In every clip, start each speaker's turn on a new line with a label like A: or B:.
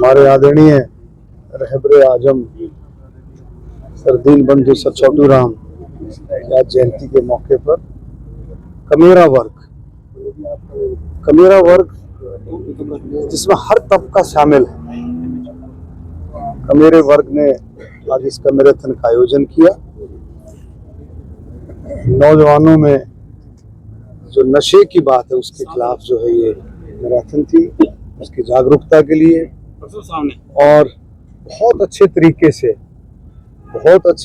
A: हमारे आदरणीय रहबरे आजम सर दीन बंधु सर छोटू राम की आज जयंती के मौके पर कमेरा वर्ग जिसमें हर तबका शामिल है, कमेरे वर्ग ने आज इस मैराथन का आयोजन किया। नौजवानों में जो नशे की बात है उसके खिलाफ जो है ये मैराथन थी, उसकी जागरूकता के लिए। और बहुत अच्छे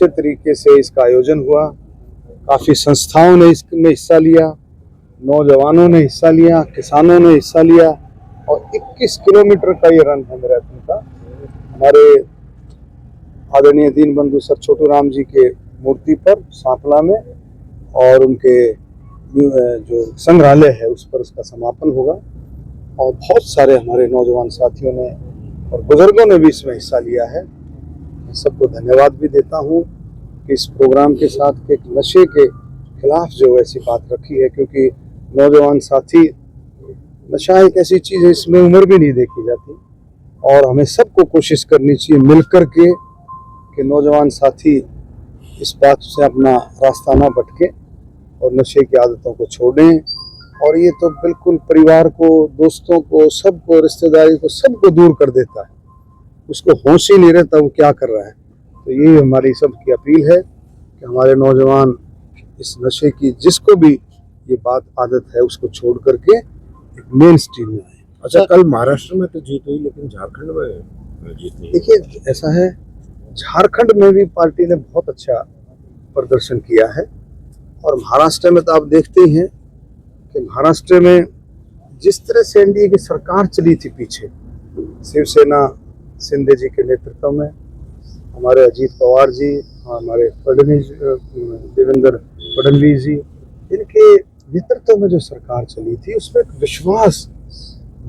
A: तरीके से इसका आयोजन हुआ। काफ़ी संस्थाओं ने इसमें हिस्सा लिया, नौजवानों ने हिस्सा लिया, किसानों ने हिस्सा लिया और 21 किलोमीटर का ये रन है मैराथन का। हमारे आदरणीय दीन बंधु सर छोटू राम जी के मूर्ति पर सांपला में और उनके जो संग्रहालय है उस पर उसका समापन होगा। और बहुत सारे हमारे नौजवान साथियों ने और बुजुर्गों ने भी इसमें हिस्सा लिया है। मैं सबको धन्यवाद भी देता हूँ कि इस प्रोग्राम के साथ एक नशे के खिलाफ जो ऐसी बात रखी है, क्योंकि नौजवान साथी, नशा एक ऐसी चीज़ है इसमें उम्र भी नहीं देखी जाती और हमें सबको कोशिश करनी चाहिए मिलकर के कि नौजवान साथी इस बात से अपना रास्ता ना भटके और नशे की आदतों को छोड़ें। और ये तो बिल्कुल परिवार को, दोस्तों को, सबको, रिश्तेदारी को, सबको दूर कर देता है। उसको होश ही नहीं रहता वो क्या कर रहा है। तो ये हमारी सबकी अपील है कि हमारे नौजवान इस नशे की, जिसको भी ये बात आदत है, उसको छोड़ करके एक मेन स्ट्रीम में आए।
B: अच्छा, कल महाराष्ट्र में तो जीत हुई लेकिन झारखंड में जीत नहीं।
A: देखिए, ऐसा है, झारखंड में भी पार्टी ने बहुत अच्छा प्रदर्शन किया है और महाराष्ट्र में तो आप देखते ही हैं कि महाराष्ट्र में जिस तरह से एनडीए की सरकार चली थी पीछे, शिवसेना शिंदे जी के नेतृत्व में, हमारे अजीत पवार जी, हमारे देवेंद्र फडणवीस जी, इनके नेतृत्व में जो सरकार चली थी उसमें एक विश्वास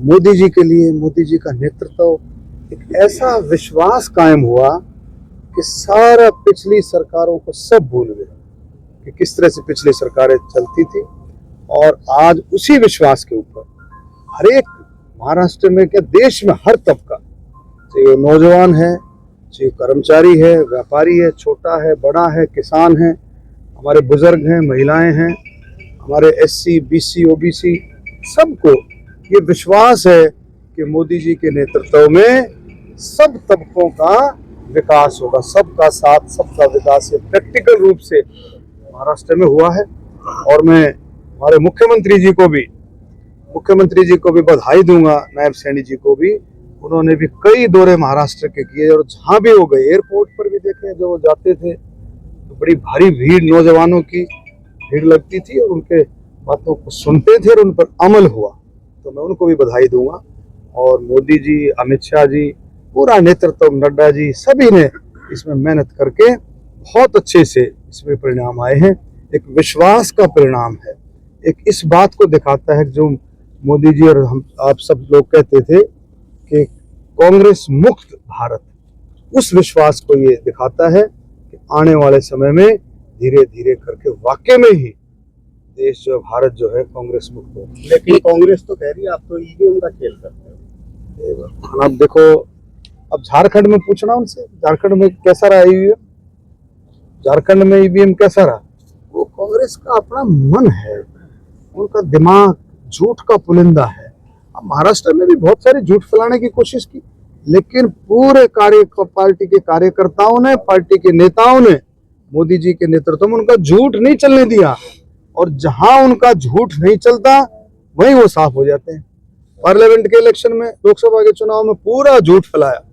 A: मोदी जी के लिए, मोदी जी का नेतृत्व, एक ऐसा विश्वास कायम हुआ कि सारा पिछली सरकारों को सब भूल गए कि किस तरह से पिछली सरकारें चलती थी। और आज उसी विश्वास के ऊपर हर एक महाराष्ट्र में, क्या देश में, हर तबका, चाहे वो नौजवान है, चाहे कर्मचारी है, व्यापारी है, छोटा है, बड़ा है, किसान है, हमारे बुजुर्ग हैं, महिलाएं हैं, हमारे एससी, बीसी, ओबीसी, सबको ये विश्वास है कि मोदी जी के नेतृत्व में सब तबकों का विकास होगा। सबका साथ, सबका विकास, ये प्रैक्टिकल रूप से महाराष्ट्र में हुआ है। और मैं हमारे मुख्यमंत्री जी को भी बधाई दूंगा, नायब सैनी जी को भी। उन्होंने भी कई दौरे महाराष्ट्र के किए और जहाँ भी हो गए, एयरपोर्ट पर भी देखे, जो वो जाते थे तो बड़ी भारी भीड़, नौजवानों की भीड़ लगती थी और उनके बातों को सुनते थे और उन पर अमल हुआ। तो मैं उनको भी बधाई दूंगा। और मोदी जी, अमित शाह जी, पूरा नेतृत्व, नड्डा जी, सभी ने इसमें मेहनत करके बहुत अच्छे से इसमें परिणाम आए हैं। एक विश्वास का परिणाम है, एक इस बात को दिखाता है जो मोदी जी और हम आप सब लोग कहते थे कि कांग्रेस मुक्त भारत, उस विश्वास को ये दिखाता है कि आने वाले समय में धीरे धीरे करके वाकई में ही देश जो, भारत जो है कांग्रेस मुक्त हो।
B: लेकिन कांग्रेस तो कह रही है आप तो ईवीएम का खेल करते हो।
A: अब देखो, अब झारखंड में पूछना उनसे, झारखंड में कैसा रहा ईवीएम, झारखंड में ईवीएम कैसा रहा। वो कांग्रेस का अपना मन है, उनका दिमाग झूठ का पुलिंदा है। अब महाराष्ट्र में भी बहुत सारी झूठ फैलाने की कोशिश की, लेकिन पूरे पार्टी के कार्यकर्ताओं ने, पार्टी के नेताओं ने मोदी जी के नेतृत्व में उनका झूठ नहीं चलने दिया। और जहां उनका झूठ नहीं चलता वहीं वो साफ हो जाते हैं। पार्लियामेंट के इलेक्शन में, लोकसभा के चुनाव में पूरा झूठ फैलाया,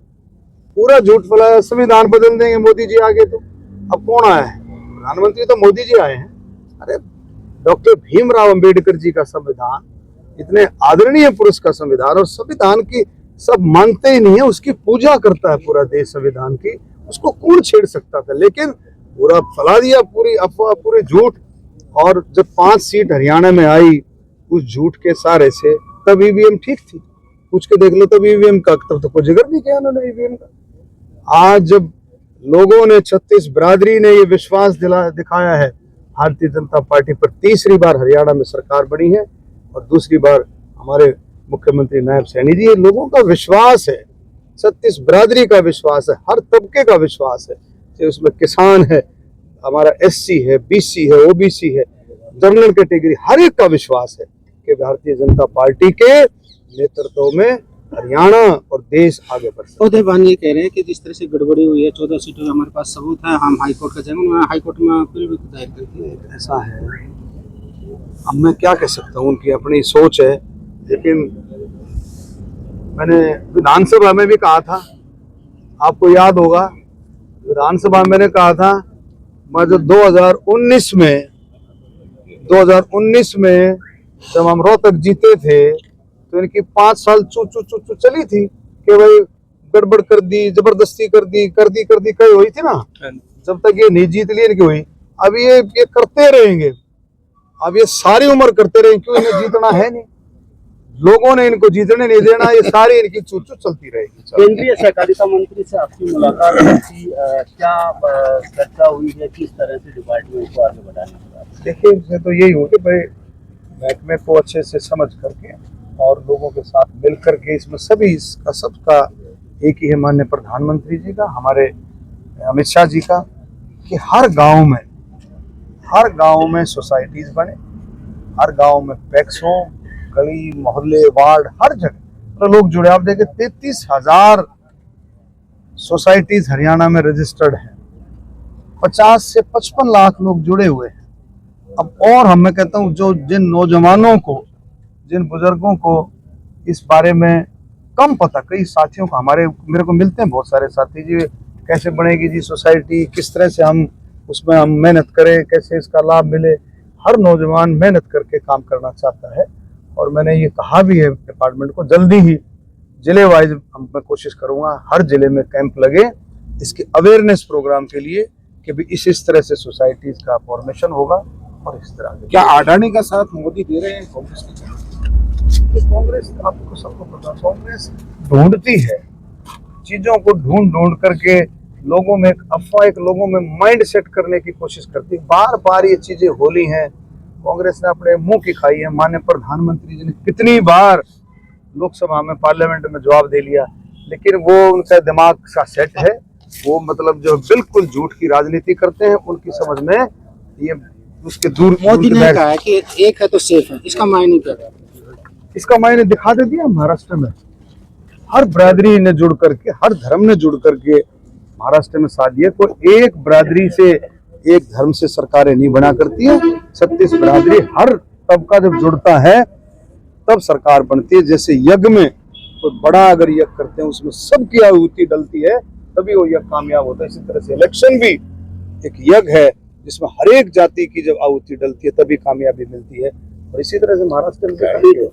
A: संविधान बदल देंगे मोदी जी आगे। तो अब कौन आया है? प्रधानमंत्री तो मोदी जी आए हैं। अरे, डॉक्टर भीमराव अंबेडकर जी का संविधान, इतने आदरणीय पुरुष का संविधान, और संविधान की सब मानते ही नहीं है, उसकी पूजा करता है पूरा देश संविधान की, उसको कौन छेड़ सकता था। लेकिन पूरा फैला दिया, पूरी अफवाह, पूरे झूठ। और जब 5 सीट हरियाणा में आई उस झूठ के सारे से, तब ईवीएम ठीक थी, पूछ के देख लो, तब ईवीएम का तब तो कोई जिक्र नहीं किया उन्होंने ईवीएम का। आज जब लोगों ने, 36 बिरादरी ने ये विश्वास दिखाया है भारतीय जनता पार्टी पर, तीसरी बार हरियाणा में सरकार बनी है और दूसरी बार हमारे मुख्यमंत्री नायब सैनी जी, ये लोगों का विश्वास है 36 बिरादरी का विश्वास है, हर तबके का विश्वास है, चाहे उसमें किसान है, हमारा SC है, BC है, OBC है, जनरल कैटेगरी, हर एक का विश्वास है कि भारतीय जनता पार्टी के नेतृत्व में हरियाणा और देश आगे बढ़ सकता है।
C: उदय भान ये कह रहे हैं कि जिस तरह से गड़बड़ी हुई है 14 सीटों में हमारे पास सबूत है, हम हाईकोर्ट का जाएंगे, उन्होंने हाईकोर्ट में अपील भी दायर कर दी है।
A: ऐसा है, अब मैं क्या कह सकता हूँ, उनकी अपनी सोच है, लेकिन मैंने विधानसभा में भी कहा था, आपको याद होगा, विधानसभा में मैंने कहा था, मैं जो 2019 में जब हम रोहतक जीते थे तो इनकी 5 साल चू चली थी कि भाई गड़बड़ कर दी, जबरदस्ती कर दी कहीं हुई थी ना, जब तक ये नहीं जीत लिए इनकी हुई। अब ये करते रहेंगे, अब ये सारी उम्र करते रहेंगे, क्यों, इन्हें जीतना है नहीं, लोगों ने इनको जीतने नहीं देना, ये सारी इनकी चू चलती रहेगी।
B: केंद्रीय सहकारिता मंत्री से आपकी मुलाकात हुई थी, क्या चर्चा हुई है, किस तरह से डिपार्टमेंट को आगे बढ़ाने की बात?
A: देखिए, इसमें तो यही हो कि भाई महकमे को अच्छे से समझ करके और लोगों के साथ मिल करके, इसमें सभी इसका सबका एक ही है, माननीय प्रधानमंत्री जी का, हमारे अमित शाह जी का, कि हर गांव में सोसाइटीज बने, हर गांव में पैक्स हो, गली मोहल्ले वार्ड हर जगह तो लोग जुड़े। आप देखें 33,000 सोसाइटीज हरियाणा में रजिस्टर्ड हैं, 50 से 55 लाख लोग जुड़े हुए हैं। अब और मैं कहता हूँ, जो जिन नौजवानों को, जिन बुजुर्गों को इस बारे में कम पता, कई साथियों को मेरे को मिलते हैं बहुत सारे साथी जी, कैसे बनेगी जी सोसाइटी, किस तरह से हम उसमें मेहनत करें, कैसे इसका लाभ मिले। हर नौजवान मेहनत करके काम करना चाहता है, और मैंने ये कहा भी है डिपार्टमेंट को, जल्दी ही जिले वाइज मैं कोशिश करूंगा, हर जिले में कैंप लगे इसके अवेयरनेस प्रोग्राम के लिए, कि भी इस तरह से सोसाइटीज का फॉर्मेशन होगा। और इस तरह
C: क्या अडानी का साथ मोदी दे रहे हैं कांग्रेस के?
A: कांग्रेस, आपको सबको पता, कांग्रेस ढूंढती है चीजों को, ढूंढ करके लोगों में लोगों में माइंड सेट करने की कोशिश करती है। बार बार ये चीजें होली हैं, कांग्रेस ने अपने मुंह की खाई है। माननीय प्रधानमंत्री जी ने कितनी बार लोकसभा में, पार्लियामेंट में जवाब दे लिया, लेकिन वो उनका दिमाग का सेट है, वो मतलब जो बिल्कुल झूठ की राजनीति करते हैं, उनकी समझ में ये उसके दूर।
C: मोदी ने कहा है कि एक है तो सेफ है, इसका मायने क्या है?
A: इसका मायने दिखा दे दिया महाराष्ट्र में, हर बिरादरी ने जुड़ करके, हर धर्म ने जुड़ करके महाराष्ट्र में साथ दिया। कोई एक बिरादरी से, एक धर्म से सरकारें नहीं बना करती है, 36 बिरादरी हर तबका जब जुड़ता है तब सरकार बनती है। जैसे यज्ञ में कोई बड़ा अगर यज्ञ करते हैं, उसमें सबकी आहुति डलती है, तभी वो यज्ञ कामयाब होता है। इसी तरह से इलेक्शन भी एक यज्ञ है, जिसमें हर एक जाति की जब आहुति डलती है तभी कामयाबी मिलती है। और इसी तरह से महाराष्ट्र में